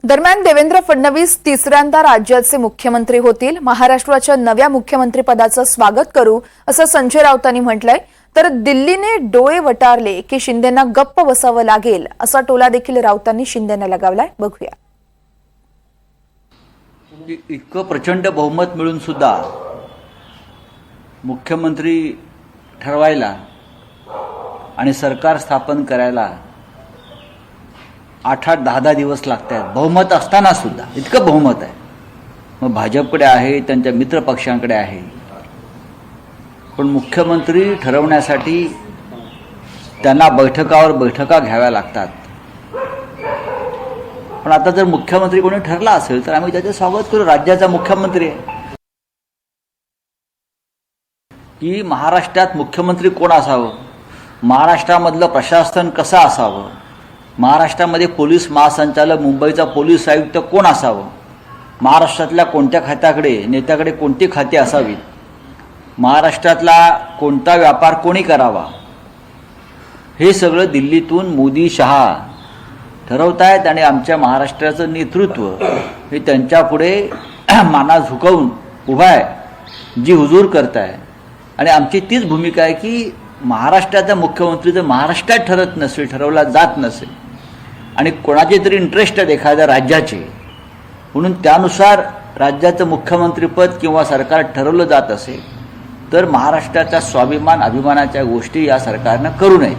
दरम्यान देवेंद्र फडणवीस तिसऱ्यांदा राज्याचे मुख्यमंत्री होतील। महाराष्ट्राच्या नव्या मुख्यमंत्रीपदाचं स्वागत करू असं संजय राऊतांनी म्हटलंय। तर दिल्लीने डोळे वटारले की शिंदेंना गप्प बसावं लागेल असा टोला देखील राऊतांनी शिंदेंना लगावलाय। बघूया। इतकं प्रचंड बहुमत मिळून सुद्धा मुख्यमंत्री ठरवायला आणि सरकार स्थापन करायला 8-8, 10-10 दिवस लागतात। बहुमत असताना सुद्धा इतकं बहुमत आहे। मग भाजपकडे आहे, त्यांच्या मित्र पक्षांकडे आहे, पण मुख्यमंत्री ठरवण्यासाठी त्यांना बैठकावर बैठका घ्याव्या लागतात। पण आता जर मुख्यमंत्री कोणी ठरला असेल तर आम्ही त्याचे स्वागत करू। राज्याचा मुख्यमंत्री आहे की महाराष्ट्रात मुख्यमंत्री कोण असावं, महाराष्ट्रामधलं प्रशासन कसं असावं, महाराष्ट्रामध्ये पोलीस महासंचालक, मुंबईचा पोलीस आयुक्त कोण असावं, महाराष्ट्रातल्या कोणत्या खात्याकडे, नेत्याकडे कोणती खाती असावीत, महाराष्ट्रातला कोणता व्यापार कोणी करावा, हे सगळं दिल्लीतून मोदी शहा ठरवतायत। आणि आमच्या महाराष्ट्राचं नेतृत्व हे त्यांच्या पुढे माना झुकवून उभा आहे, जी हुजूर करताय। आणि आमची तीच भूमिका आहे की महाराष्ट्राचा मुख्यमंत्री जर महाराष्ट्रात ठरत नसेल, ठरवला जात नसेल आणि कोणाचे तरी इंटरेस्ट आहेत एखाद्या राज्याचे, म्हणून त्यानुसार राज्याचं मुख्यमंत्रीपद किंवा सरकार ठरवलं जात असेल तर महाराष्ट्राचा स्वाभिमान, अभिमानाच्या गोष्टी या सरकारनं करू नये।